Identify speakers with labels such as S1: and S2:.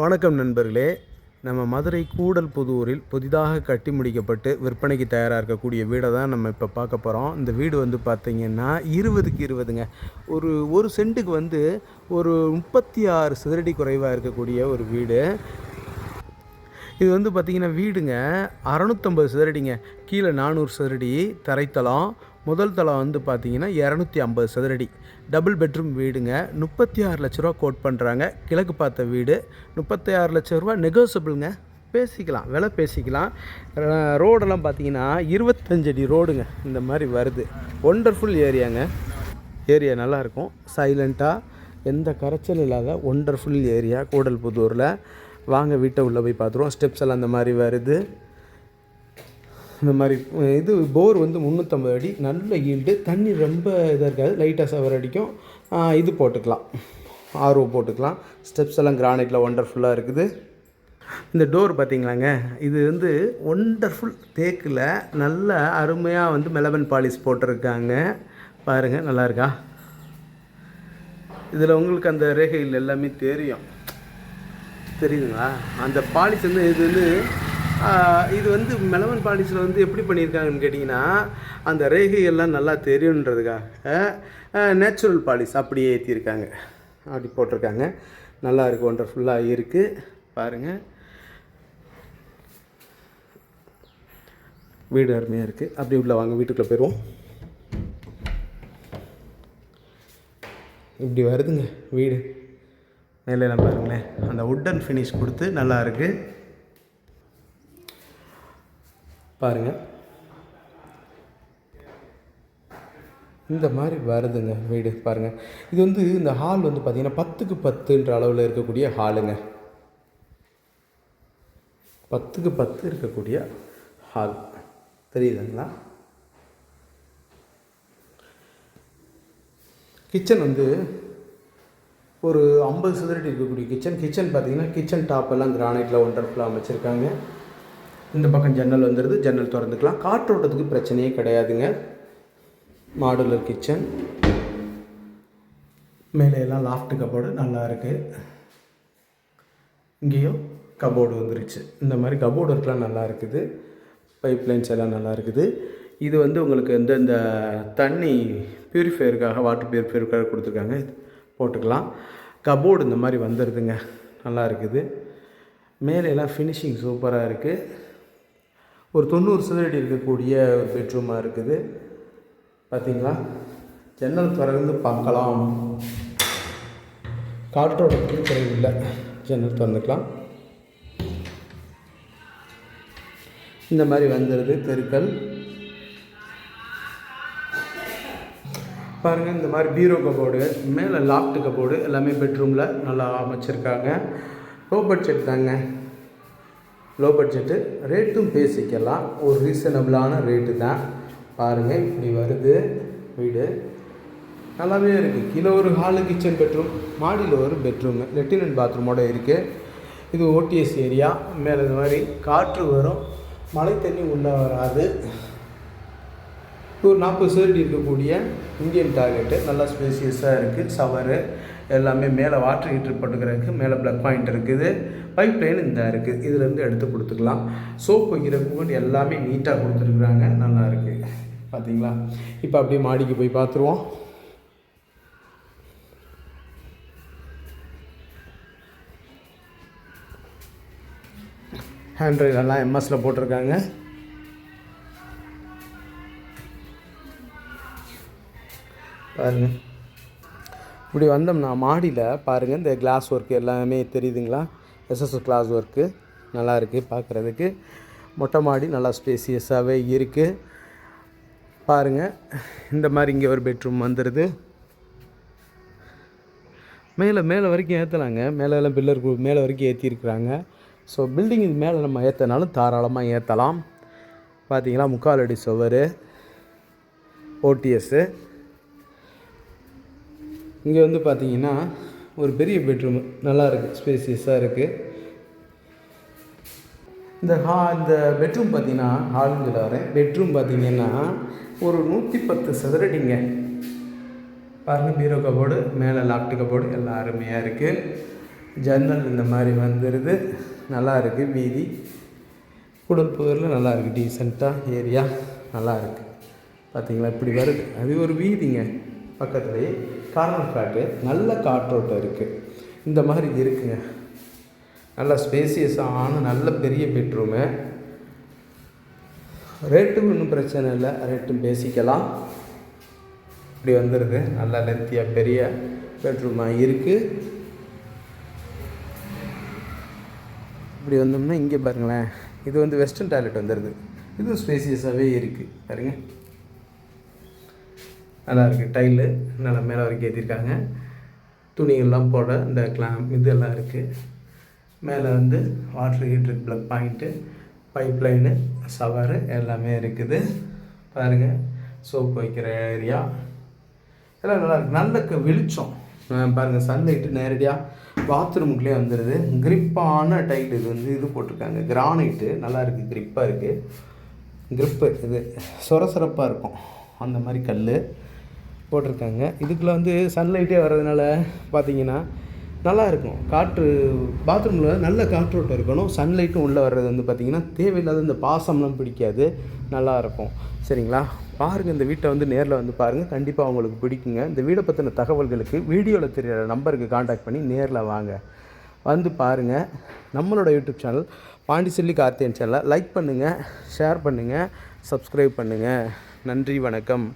S1: வணக்கம் நண்பர்களே. நம்ம மதுரை கூடல்புதூரில் புதிதாக கட்டி முடிக்கப்பட்டு விற்பனைக்கு தயாராக இருக்கக்கூடிய வீடை தான் நம்ம இப்போ பார்க்க போகிறோம். இந்த வீடு வந்து பார்த்திங்கன்னா 20க்கு 20ங்க. ஒரு சென்ட்டுக்கு வந்து ஒரு 36 சதுரடி குறைவாக இருக்கக்கூடிய ஒரு வீடு. இது வந்து பார்த்திங்கன்னா வீடுங்க 650 சதுரடிங்க. கீழே 400 சதுரடி தரைத்தளம். முதல் தளம் வந்து பார்த்திங்கன்னா 250 சதுரடி. டபுள் பெட்ரூம் வீடுங்க. 36 லட்ச ரூபா கோட் பண்ணுறாங்க. கிழக்கு பார்த்த வீடு. 36 லட்ச ரூபா நெகோசபிளுங்க. பேசிக்கலாம், விலை பேசிக்கலாம். ரோடெல்லாம் பார்த்திங்கன்னா 25 அடி ரோடுங்க. இந்த மாதிரி வருது. ஒண்டர்ஃபுல் ஏரியாங்க. ஏரியா நல்லாயிருக்கும். சைலண்ட்டாக எந்த கரைச்சல் இல்லாத ஒண்டர்ஃபுல் ஏரியா கூடல்புதூரில். வாங்க வீட்டை உள்ளே போய் பார்த்துருவோம். ஸ்டெப்ஸ் எல்லாம் இந்த மாதிரி வருது. இந்த மாதிரி இது போர் வந்து 350 அடி. நல்ல ஈல்டு. தண்ணி ரொம்ப இதாக இருக்காது. லைட்டாக சவர் அடிக்கும். இது போட்டுக்கலாம், ஆர்ஓ போட்டுக்கலாம். ஸ்டெப்ஸ் எல்லாம் கிரானைட்டில் ஒண்டர்ஃபுல்லாக இருக்குது. இந்த டோர் பார்த்திங்களாங்க, இது வந்து ஒண்டர்ஃபுல் தேக்கில் நல்ல அருமையாக வந்து மெலபன் பாலிஷ் போட்டிருக்காங்க. பாருங்கள், நல்லா இருக்கா? இதில் உங்களுக்கு அந்த ரேகைகள் எல்லாமே தெரியுதுங்களா? அந்த பாலிஷ் வந்து இது வந்து மெலவன் பாலிஷில் வந்து எப்படி பண்ணியிருக்காங்கன்னு கேட்டிங்கன்னா, அந்த ரேகையெல்லாம் நல்லா தெரியுன்றதுக்காக நேச்சுரல் பாலிஷ் அப்படியே ஏற்றிருக்காங்க. அப்படி போட்டிருக்காங்க. நல்லா இருக்குது, ஒண்டர்ஃபுல்லாக இருக்குது. பாருங்கள், வீடு அருமையாக இருக்குது. அப்படி உள்ள வாங்க, வீட்டுக்குள்ளே போயிடுவோம். இப்படி வருதுங்க வீடு. மேலாம் பாருங்களேன், அந்த வுட்டன் ஃபினிஷ் கொடுத்து நல்லா இருக்குது. பாருங்கள், இந்த மாதிரி வருதுங்க வீடு. பாருங்கள், இது வந்து இந்த ஹால் வந்து பார்த்திங்கன்னா 10க்கு 10ன்ற அளவில் இருக்கக்கூடிய ஹாலுங்க. 10க்கு 10 இருக்கக்கூடிய ஹால் தெரியுதுங்களா? கிச்சன் வந்து ஒரு 50 சதுரடி இருக்கக்கூடிய கிச்சன் பார்த்திங்கன்னா, கிச்சன் டாப் எல்லாம் கிரானைட்டில் ஒண்டர்ஃபுல்லாக அமைச்சிருக்காங்க. இந்த பக்கம் ஜன்னல் வந்துடுது. ஜன்னல் திறந்துக்கலாம். காற்றோட்டத்துக்கு பிரச்சனையே கிடையாதுங்க. Modular kitchen. மேலே எல்லாம் லாஃப்ட் கபோர்டு நல்லா இருக்குது. இங்கேயும் கபோர்டு வந்துருச்சு. இந்த மாதிரி கபோர்டு ஒர்க்லாம் நல்லா இருக்குது. பைப் லைன்ஸ் எல்லாம் நல்லா இருக்குது. இது வந்து உங்களுக்கு இந்த தண்ணி பியூரிஃபையருக்காக, வாட்டர் பியூரிஃபையருக்காக கொடுத்துருக்காங்க. இது போட்டுக்கலாம். கபோர்டு இந்த மாதிரி வந்துடுதுங்க. நல்லா இருக்குது. மேலெல்லாம் ஃபினிஷிங் சூப்பராக இருக்குது. ஒரு 90 சதுரடி இருக்கக்கூடிய ஒரு பெட்ரூமாக இருக்குது. பார்த்திங்களா? ஜன்னல் திறந்து பார்க்கலாம். காற்றோட்டத்துக்கு குறைவில்லை. ஜன்னல் திறந்துக்கலாம். இந்த மாதிரி வந்துடுது தெருக்கள். பாருங்கள், இந்த மாதிரி பீரோ கபோர்டு, மேலே லாஃப்ட் கபோர்டு எல்லாமே பெட்ரூமில் நல்லா அமைச்சிருக்காங்க. லோ பட்ஜெட் தாங்க. Low budget. ரேட்டும் பேசிக்கலாம். ஒரு ரீசனபிளான ரேட்டு தான். பாருங்கள், இப்படி வருது வீடு. நல்லாவே இருக்குது. கீழே ஒரு ஹாலு, கிச்சன், பெட்ரூம், மாடியில் ஒரு பெட்ரூமு, லெட்டினன்ட் பாத்ரூமோடு இருக்குது. இது ஓடிஎஸ் ஏரியா. மேலே இந்த மாதிரி காற்று வரும். மழை தண்ணி உள்ளே வராது. ஒரு 40 சதுரடி இருக்கக்கூடிய இந்தியன் டாய்லெட்டு. நல்லா ஸ்பேசியஸாக இருக்குது. ஷவரு எல்லாமே. மேலே வாட்டர் ஹீட்டர் போட்டுக்கிறதுக்கு மேலே ப்ளக் பாயிண்ட் இருக்குது. பைப் லைன் இந்த இருக்குது. இதிலேருந்து எடுத்து கொடுத்துக்கலாம். சோப் வைக்கிறதுக்கு எல்லாமே நீட்டாக கொடுத்துருக்குறாங்க. நல்லா இருக்குது. பார்த்தீங்களா? இப்போ அப்படியே மாடிக்கு போய் பார்த்துருவோம். ஹேண்ட்ரைல் எல்லாம் எம்எஸ்சில் போட்டிருக்காங்க. பாருங்கள், இப்படி வந்தோம்னா மாடியில் பாருங்கள், இந்த கிளாஸ் ஒர்க்கு எல்லாமே தெரியுதுங்களா? எஸ்எஸ்எஸ் கிளாஸ் ஒர்க்கு நல்லா இருக்குது பார்க்குறதுக்கு. மொட்டை மாடி நல்லா ஸ்பேசியஸாகவே இருக்குது. பாருங்கள், இந்த மாதிரி இங்கே ஒரு பெட்ரூம் வந்துடுது. மேலே வரைக்கும் ஏற்றலாங்க. மேலெல்லாம் பில்லர் மேலே வரைக்கும் ஏற்றிருக்கிறாங்க. ஸோ பில்டிங் இது மேலே நம்ம ஏற்றினாலும் தாராளமாக ஏற்றலாம். பார்த்தீங்களா? 3/4 அடி சுவர், ஓடிஎஸ்ஸு. இங்கே வந்து பார்த்திங்கன்னா ஒரு பெரிய பெட்ரூமு நல்லா இருக்குது. ஸ்பேசியஸாக இருக்குது. இந்த பெட்ரூம் பார்த்திங்கன்னா, ஹாலுங்கிற வரேன். பெட்ரூம் பார்த்திங்கன்னா ஒரு 110 சதுரடிங்க. பாருங்கள், பீரோ கபோர்டு, மேலே லாஃப்ட் கபோர்டு எல்லாம் அருமையாக இருக்குது. ஜன்னல் இந்த மாதிரி வந்துடுது. நல்லா இருக்குது. வீதி கூடல் புதூரில் நல்லா இருக்குது. டீசெண்டாக ஏரியா நல்லா இருக்குது. பார்த்தீங்களா இப்படி வருது. அது ஒரு வீதிங்க. பக்கத்துலேயே கார்னர் ஃப்ளாட்டு. நல்ல காற்றோட்டம் இருக்குது. இந்த மாதிரி இருக்குங்க. நல்ல ஸ்பேசியஸான நல்ல பெரிய பெட்ரூமு. ரேட்டும் ஒன்றும் பிரச்சனை இல்லை. ரேட்டும் பேசிக்கலாம். இப்படி வந்துடுது. நல்லா லென்த்தியாக பெரிய பெட்ரூமாக இருக்குது. இப்படி வந்தோம்னா இங்கே பாருங்களேன், இது வந்து வெஸ்டர்ன் டாய்லெட் வந்துடுது. இதுவும் ஸ்பேசியஸாகவே இருக்குது பாருங்க. நல்லா இருக்குது. டைலு நல்லா மேலே வரைக்கும் ஏற்றிருக்காங்க. துணிகள்லாம் போட இந்த இதெல்லாம் இருக்குது. மேலே வந்து வாட்டர் ஹீட்ரு, plug point, pipe line, shower எல்லாமே இருக்குது பாருங்கள். சோப்பு வைக்கிற ஏரியா எல்லாம் நல்லா இருக்குது. நல்ல வெளிச்சம் பாருங்கள். சன்லைட்டு நேரடியாக பாத்ரூமுக்குள்ளே வந்துடுது. கிரிப்பான டைல் இது வந்து இது போட்டிருக்காங்க. கிரானைட்டு நல்லா இருக்குது. கிரிப்பாக இருக்குது. கிரிப்பு இது சொரசொரப்பாக இருக்கும். அந்த மாதிரி கல் போட்டிருக்காங்க. இதுக்குள்ளே வந்து சன்லைட்டே வர்றதுனால பார்த்தீங்கன்னா நல்லாயிருக்கும். காற்று பாத்ரூமில் நல்ல காற்றோட்டம் இருக்கணும். சன்லைட்டும் உள்ளே வர்றது வந்து பார்த்திங்கன்னா தேவையில்லாத இந்த பாசம்லாம் பிடிக்காது. நல்லாயிருக்கும். சரிங்களா? பாருங்கள். இந்த வீட்டை வந்து நேரில் வந்து பாருங்கள். கண்டிப்பாக உங்களுக்கு பிடிக்குங்க. இந்த வீடை பற்றின தகவல்களுக்கு வீடியோவில் தெரிகிற நம்பருக்கு காண்டாக்ட் பண்ணி நேரில் வாங்க. வந்து பாருங்கள். நம்மளோட யூடியூப் சேனல் பாண்டிச்செல்வி கார்த்தியன் சேனலை லைக் பண்ணுங்கள், ஷேர் பண்ணுங்கள், சப்ஸ்கிரைப் பண்ணுங்கள். நன்றி, வணக்கம்.